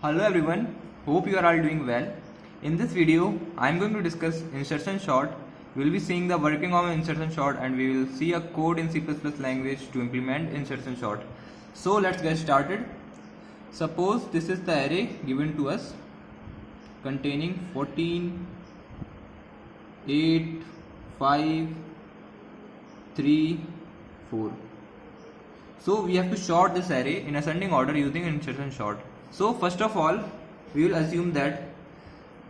Hello everyone, hope you are all doing well. In this video, I am going to discuss insertion sort. We will be seeing the working of insertion sort and we will see a code in C++ language to implement insertion sort. So let's get started. Suppose this is the array given to us containing 14, 8, 5, 3, 4. So we have to sort this array in ascending order using insertion sort. So first of all, we will assume that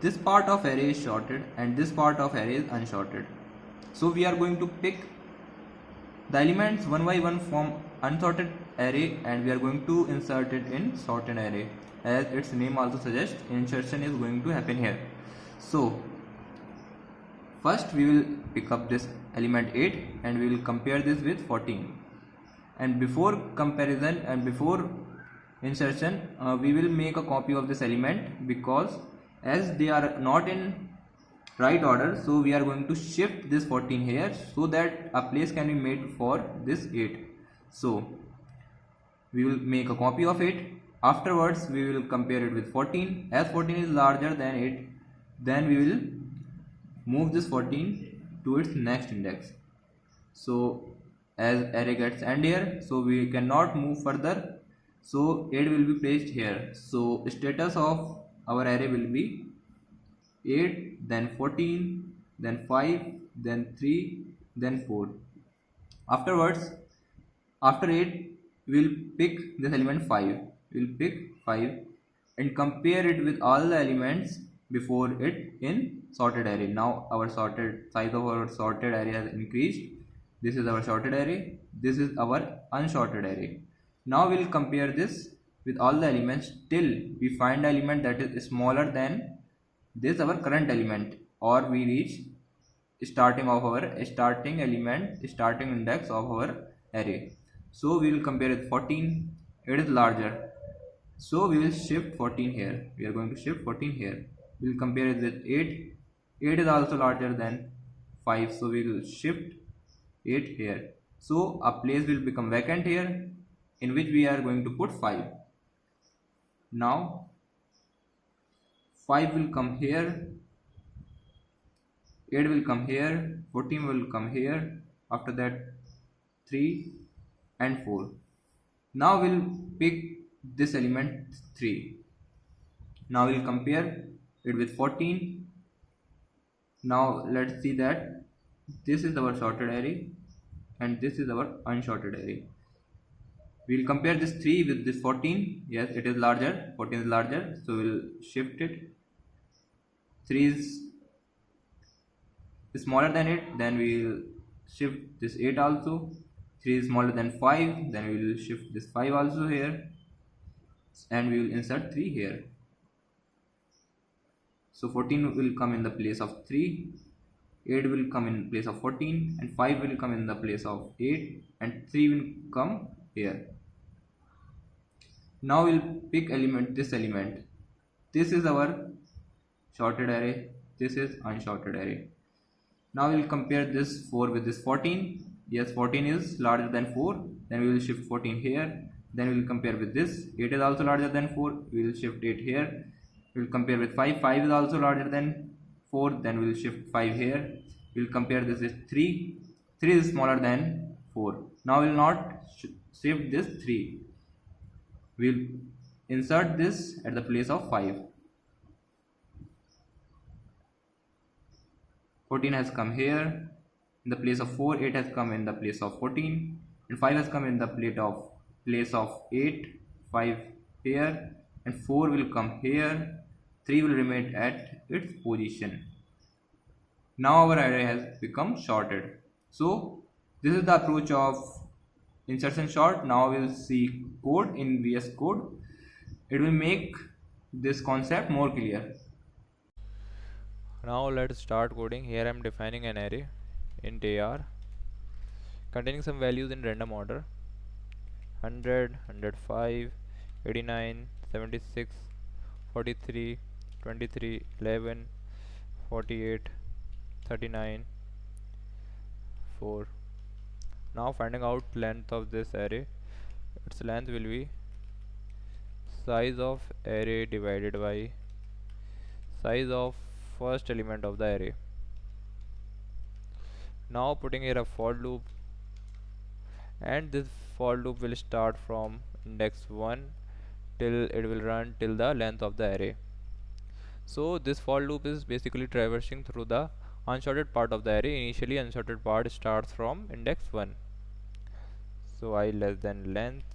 this part of array is sorted and this part of array is unsorted. So we are going to pick the elements one by one from unsorted array and we are going to insert it in sorted array. As its name also suggests, insertion is going to happen here. So first we will pick up this element 8 and we will compare this with 14. And before comparison and before insertion, we will make a copy of this element, because as they are not in right order, so we are going to shift this 14 here so that a place can be made for this 8. So we will make a copy of it. Afterwards we will compare it with 14. As 14 is larger than 8, then we will move this 14 to its next index. So as array gets end here, so we cannot move further, so 8 will be placed here. So status of our array will be 8, then 14, then 5, then 3, then 4. Afterwards, after 8, we will pick this element 5. We will pick 5 and compare it with all the elements before it in sorted array. Now our sorted size of our sorted array has increased. This is our sorted array, this is our unsorted array. Now we will compare this with all the elements till we find an element that is smaller than this our current element, or we reach starting index of our array. So we will compare with 14, it is larger. So we will shift 14 here. We are going to shift 14 here. We will compare it with 8. 8 is also larger than 5. So we will shift 8 here. So a place will become vacant here in which we are going to put 5. Now 5 will come here, 8 will come here, 14 will come here, after that 3 and 4. Now we'll pick this element 3. Now we'll compare it with 14. Now let's see that this is our sorted array and this is our unsorted array. We will compare this 3 with this 14. Yes, it is larger, 14 is larger, so we will shift it. 3 is smaller than it, then we will shift this 8 also. 3 is smaller than 5, then we will shift this 5 also here, and we will insert 3 here. So 14 will come in the place of 3, 8 will come in place of 14, and 5 will come in the place of 8, and 3 will come here. Now we'll pick this element. This is our sorted array, this is unsorted array. Now we'll compare this 4 with this 14. Yes, 14 is larger than 4, then we will shift 14 here. Then we will compare with this, 8 is also larger than 4, we will shift 8 here. We will compare with 5, 5 is also larger than 4, then we will shift 5 here. We will compare this with 3, 3 is smaller than 4. Now we will not shift this 3, we will insert this at the place of 5. 14 has come here in the place of 4, 8 has come in the place of 14, and 5 has come in the place of 8, 5 here, and 4 will come here, 3 will remain at its position. Now our array has become sorted. So this is the approach of insertion sort. Now we will see code in VS Code. It will make this concept more clear. Now let's start coding. Here I am defining an array int AR containing some values in random order: 100, 105, 89, 76, 43, 23, 11, 48, 39, 4. Now finding out length of this array, its length will be size of array divided by size of first element of the array. Now putting here a for loop, and this for loop will start from index 1 till it will run till the length of the array. So this for loop is basically traversing through the unsorted part of the array. Initially unsorted part starts from index 1. So I less than length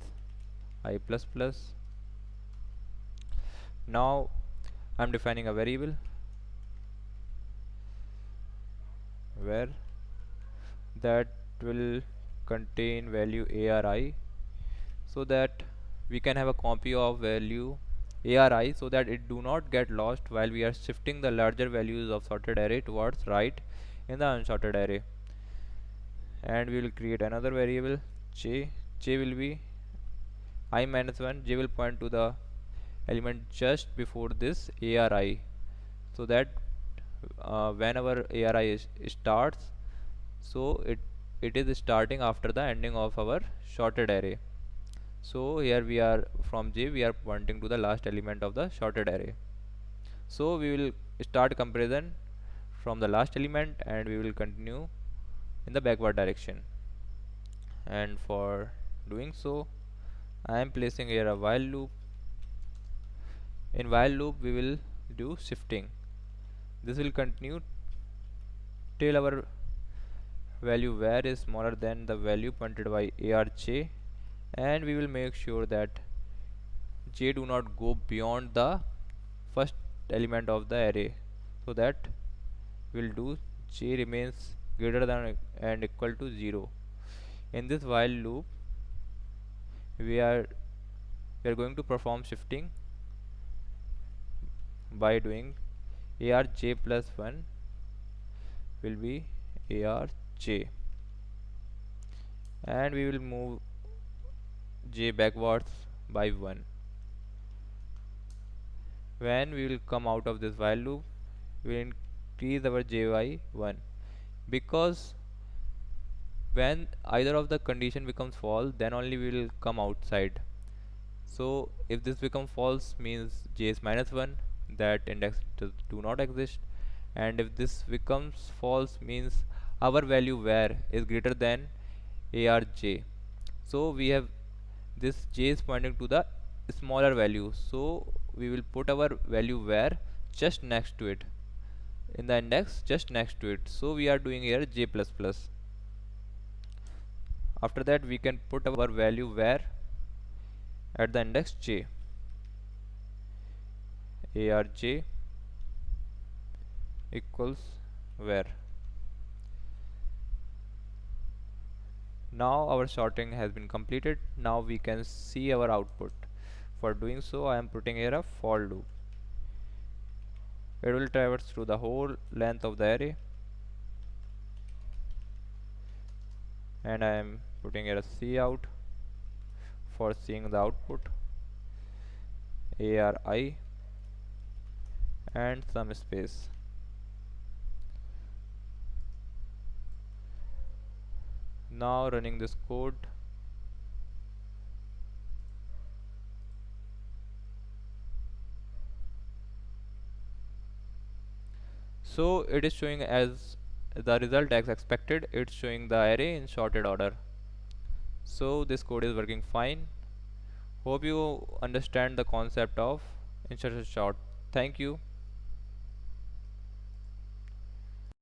I plus plus. Now I'm defining a variable where that will contain value ari, so that we can have a copy of value ari, so that it do not get lost while we are shifting the larger values of sorted array towards right in the unsorted array. And we will create another variable j will be I minus 1. J will point to the element just before this ari, so that whenever ari starts, so it is starting after the ending of our sorted array. So here we are, from j we are pointing to the last element of the sorted array. So we will start comparison from the last element and we will continue in the backward direction. And for doing so, I am placing here a while loop. In while loop we will do shifting. This will continue till our value var is smaller than the value pointed by arj, and we will make sure that j do not go beyond the first element of the array, so that we'll do j remains greater than and equal to 0. In this while loop we are going to perform shifting by doing arj plus 1 will be arj, and we will move j backwards by 1. When we will come out of this while loop, we will increase our j by 1, because when either of the condition becomes false, then only we will come outside. So if this becomes false, means j is minus 1, that index do not exist. And if this becomes false, means our value var is greater than arj. So we have this j is pointing to the smaller value, so we will put our value var just next to it, in the index just next to it. So we are doing here j plus plus. After that we can put our value var at the index j, arj equals var. Now our sorting has been completed. Now we can see our output. For doing so, I am putting here a for loop. It will traverse through the whole length of the array, and I am putting here a cout for seeing the output, ari, and some space. Now running this code, so it is showing as the result as expected. It's showing the array in sorted order. So this code is working fine. Hope you understand the concept of insertion sort. Thank you.